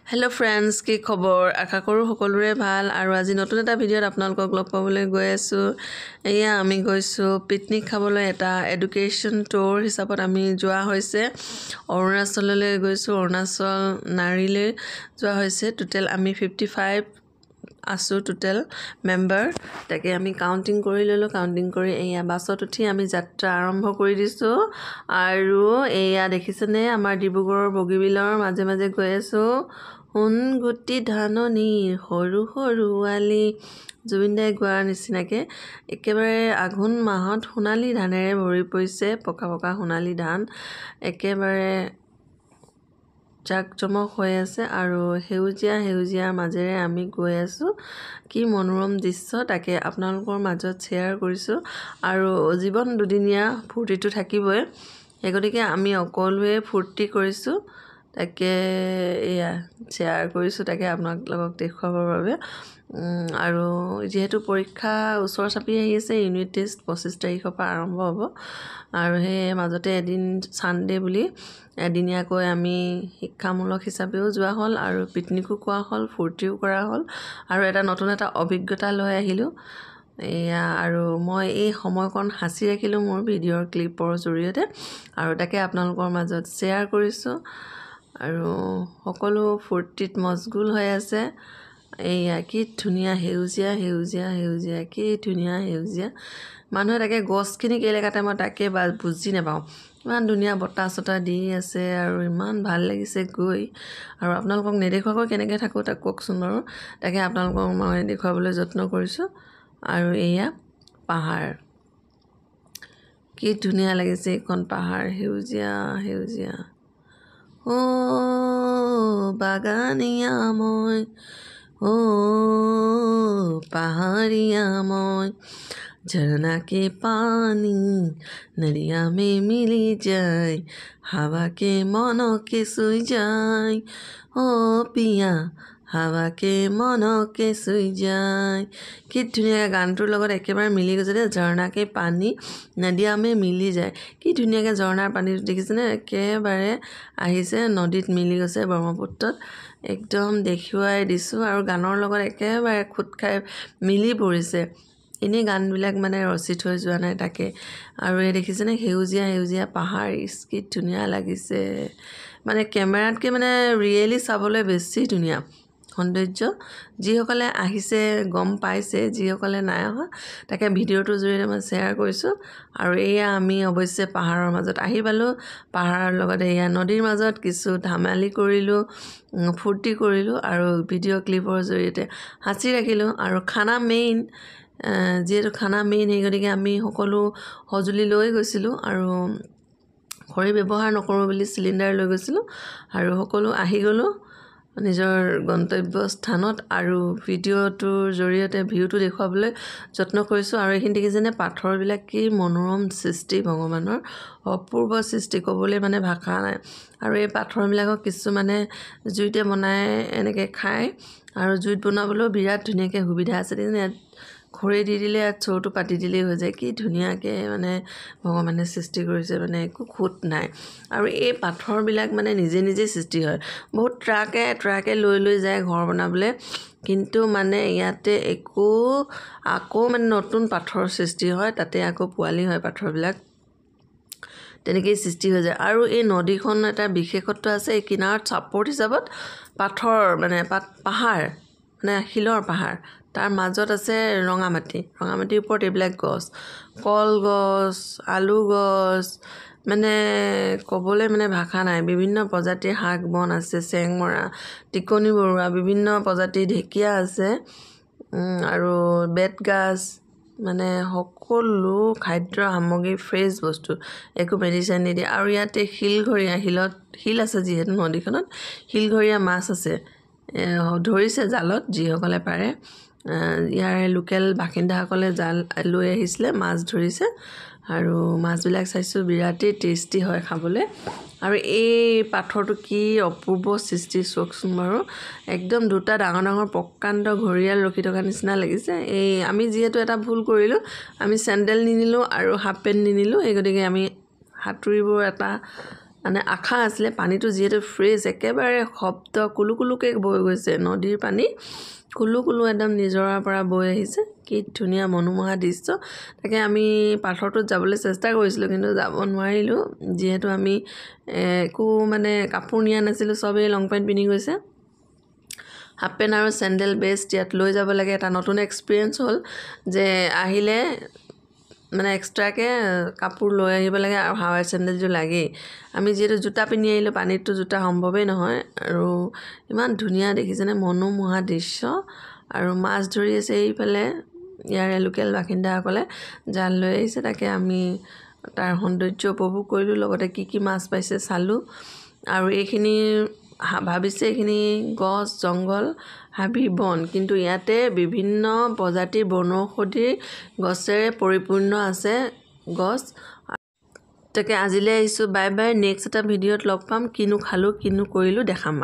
hello friends की खबर आशा करूँ सकलोरे ভাল আৰু আজি নতুন এটা ভিডিঅ'ত আপোনালোকক লগ পাবলৈ গৈ আছো এয়া আমি গৈছো পিকনিক খাবলৈ এটা এডুকেশ্যন টুৰ হিচাপত আমি যোৱা হৈছে অৰুণাচললৈ গৈছো অৰুণাচল নাৰীলৈ যোৱা হৈছে টোটাল আমি 55 আছো টোটাল মেম্বাৰ তাকে আমি কাউন্টিং কৰি ললো কাউন্টিং কৰি এয়া বাছত উঠি আমি যাত্ৰা আৰম্ভ কৰি দিছো আৰু এয়া দেখিছেনে আমাৰ ডিব্ৰুগড়ৰ বগীবিলৰ মাজে মাজে গৈ আছো গুটি ধাননিৰ সৰু সৰু আলি জুবিনদাই গোৱাৰ নিচিনাকে একেবাৰে আঘোণ মাহত সোণালী ধানেৰে ভৰি পৰিছে পকা পকা সোণালী ধান একেবাৰে জাকজমক হৈ আছে আৰু হেউজিয়াৰ মাজেৰে আমি গৈ আছো কি মনোৰম দৃশ্য তাকে আপোনালোকৰ মাজত শ্বেয়াৰ কৰিছো আৰু জীৱন দুদিনীয়া ফূৰ্তিটো থাকিবই এগতিকে আমি অকলৱে ফূৰ্তি কৰিছো তাকে এয়া শ্বেয়াৰ কৰিছো তাকে আপোনালোকক দেখুৱাবৰ বাবে আৰু যেহেতু পৰীক্ষা ওচৰ চাপি আহি আছে ইউনিট টেষ্ট 25 তাৰিখৰ পৰা আৰম্ভ হ'ব আৰু হে মাজতে এদিন সানডে বুলি এদিনীয়াকৈ আমি শিক্ষামূলক হিচাপেও যোৱা হ'ল আৰু পিকনিকো কোৱা হ'ল ফূৰ্তিও কৰা হ'ল আৰু এটা নতুন এটা অভিজ্ঞতা লৈ আহিলো এয়া আৰু মই এই সময়কণ হাসি ৰাখিলো মোৰ ভিডিঅ'ৰ ক্লিপৰ জৰিয়তে আৰু তাকে আপোনালোকৰ মাজত শ্বেয়াৰ কৰিছো আৰু সকলো ফূৰ্তিত মজগুল হৈ আছে এয়া কি ধুনীয়া হেউজিয়া কি ধুনীয়া হেউজিয়া মানুহে তাকে গছখিনি কেলে কাটে মই তাকে বুজি নাপাওঁ ইমান ধুনীয়া বতাহ চতা দি আছে আৰু ইমান ভাল লাগিছে গৈ আৰু আপোনালোকক নেদেখুৱাকৈ কেনেকৈ থাকো তাক কওকচোন বাৰু তাকে আপোনালোকক মই দেখুৱাবলৈ যত্ন কৰিছো আৰু এয়া পাহাৰ কি ধুনীয়া লাগিছে এইখন পাহাৰ হেউজিয়া ও বাগানিয়া মই ও पहाड़िया मोय झरना के पानी नदिया में मिली जाए हवा के मनो के सुई जाए ओ पिया हावा के मनो के सुई जाए कि धुनिया गानटोर लगत एकेबारे मिली গৈছে দে झरना के पानी नदिया में मिली जाए कि धुनिया के झरनार पानी দেখিছেনে একেবাৰে আহিছে নদীত মিলি গৈছে ব্ৰহ্মপুত্ৰত একদম দেখুৱাই দিছো আৰু গানৰ লগত একেবাৰে খুট খাই মিলি পৰিছে ইনি গানবিলাক মানে ৰচিত হৈ যোৱা নাই তাকে আৰু এই দেখিছেনে হেউজিয়া পাহাৰ কি ধুনীয়া লাগিছে মানে কেমেৰাতকে মানে ৰিয়েলি চাবলৈ বেছি ধুনীয়া সৌন্দৰ্য যিসকলে আহিছে গম পাইছে যিসকলে নাই অহা তাকে ভিডিঅ'টোৰ জৰিয়তে মই শ্বেয়াৰ কৰিছো আৰু এয়া আমি অৱশ্যে পাহাৰৰ মাজত আহি পালো পাহাৰৰ লগতে এয়া নদীৰ মাজত কিছু ধামালি কৰিলো ফূৰ্তি কৰিলো আৰু ভিডিঅ' ক্লিপৰ জৰিয়তে হাসি ৰাখিলো আৰু খানা মেইন যেহেতু খানা মেইন এই গতিকে আমি সকলো হজুলি লৈ গৈছিলো আৰু খৰি ব্যৱহাৰ নকৰো বুলি সিলিন্ডাৰ লৈ গৈছিলো আৰু সকলো আহি গলো নিজৰ গন্তব্য স্থানত আৰু ভিডিঅ'টোৰ জৰিয়তে ভিউটো দেখুৱাবলৈ যত্ন কৰিছো আৰু এইখিনি দেখিছেনে পাথৰবিলাক কি মনোৰম সৃষ্টি ভগৱানৰ অপূৰ্ব সৃষ্টি ক'বলৈ মানে ভাষা নাই আৰু এই পাথৰবিলাকক কিছু মানে জুইতে বনাই এনেকৈ খায় আৰু জুইত বনাবলৈও বিৰাট ধুনীয়াকৈ সুবিধা আছে ইয়াত খৰি দি দিলে চৌটো পাতি দিলেই হৈ যায় কি ধুনীয়াকৈ মানে ভগৱানে সৃষ্টি কৰিছে মানে একো খুঁত নাই আৰু এই পাথৰবিলাক মানে নিজে সৃষ্টি হয় বহুত ট্ৰাকে লৈ যায় ঘৰ বনাবলৈ কিন্তু মানে ইয়াতে আকৌ মানে নতুন পাথৰ সৃষ্টি হয় তাতে আকৌ পোৱালি হয় পাথৰবিলাক তেনেকৈ সৃষ্টি হৈ যায় আৰু এই নদীখন এটা বিশেষত্ব আছে এই কিনাৰত ছাপোৰ্ট হিচাপত পাথৰ মানে পাহাৰ মানে শিলৰ পাহাৰ তাৰ মাজত আছে ৰঙামাটিৰ ওপৰত এইবিলাক গছ কলগছ আলু গছ মানে ক'বলৈ মানে ভাষা নাই বিভিন্ন প্ৰজাতিৰ শাক বন আছে চেংমৰা টিকনি বৰুৱা বিভিন্ন প্ৰজাতিৰ ঢেকীয়া আছে আৰু বেত গাছ মানে সকলো খাদ্য সামগ্ৰী ফ্ৰেছ বস্তু একো মেডিচিন নিদিয়ে আৰু ইয়াতে শিল আছে যিহেতু নদীখনত শিলঘৰীয়া মাছ আছে ধৰিছে জালত যিসকলে পাৰে ইয়াৰে লোকেল বাসিন্দাসকলে জাল লৈ আহিছিলে মাছ ধৰিছে আৰু মাছবিলাক চাইছো বিৰাটেই টেষ্টি হয় খাবলৈ আৰু এই পাথৰটো কি অপূৰ্ব সৃষ্টি চকচোন বাৰু একদম দুটা ডাঙৰ প্ৰকাণ্ড ঘৰিয়াল ৰখি থকা নিচিনা লাগিছে এই আমি যিহেতু এটা ভুল কৰিলো আমি চেণ্ডেল নিনিলো আৰু হাফ পেণ্ট নিনিলো এই গতিকে আমি সাঁতুৰিব এটা মানে আশা আছিলে পানীটো যিহেতু ফ্ৰেছ একেবাৰে শব্দ কুলুকুলুকৈ বৈ গৈছে নদীৰ পানী কুলুকুলু একদম নিজৰাৰ পৰা বৈ আহিছে কি ধুনীয়া মনোমোহা দৃশ্য তাকে আমি পাথৰটোত যাবলৈ চেষ্টা কৰিছিলোঁ কিন্তু যাব নোৱাৰিলোঁ যিহেতু আমি একো মানে কাপোৰ নিয়া নাছিলোঁ চবেই লং পেণ্ট পিন্ধি গৈছে হাফ পেণ্ট আৰু চেণ্ডেল বেষ্ট ইয়াত লৈ যাব লাগে এটা নতুন এক্সপিৰিয়েঞ্চ হ'ল যে আহিলে মানে এক্সট্ৰাকৈ কাপোৰ লৈ আহিব লাগে আৰু হাৱাই চেণ্ডেলযোৰ লাগেই আমি যিহেতু জোতা পিন্ধি আহিলোঁ পানীততো জোতা সম্ভৱেই নহয় আৰু ইমান ধুনীয়া দেখিছেনে মনোমোহা দৃশ্য আৰু মাছ ধৰি আছে এইফালে ইয়াৰে লোকেল বাসিন্দাসকলে জাল লৈ আহিছে তাকে আমি তাৰ সৌন্দৰ্য উপভোগ কৰিলোঁ লগতে কি মাছ পাইছে চালোঁ আৰু এইখিনি ভাবিছে এইখিনি গছ জংঘল হাবি বন কিন্তু ইয়াতে বিভিন্ন প্ৰজাতিৰ বনৌষধিৰ গছেৰে পৰিপূৰ্ণ আছে গছ তাকে আজিলৈ আহিছোঁ বাই বাই নেক্সট এটা ভিডিঅ'ত লগ পাম কিনো খালোঁ কিনো কৰিলোঁ দেখাম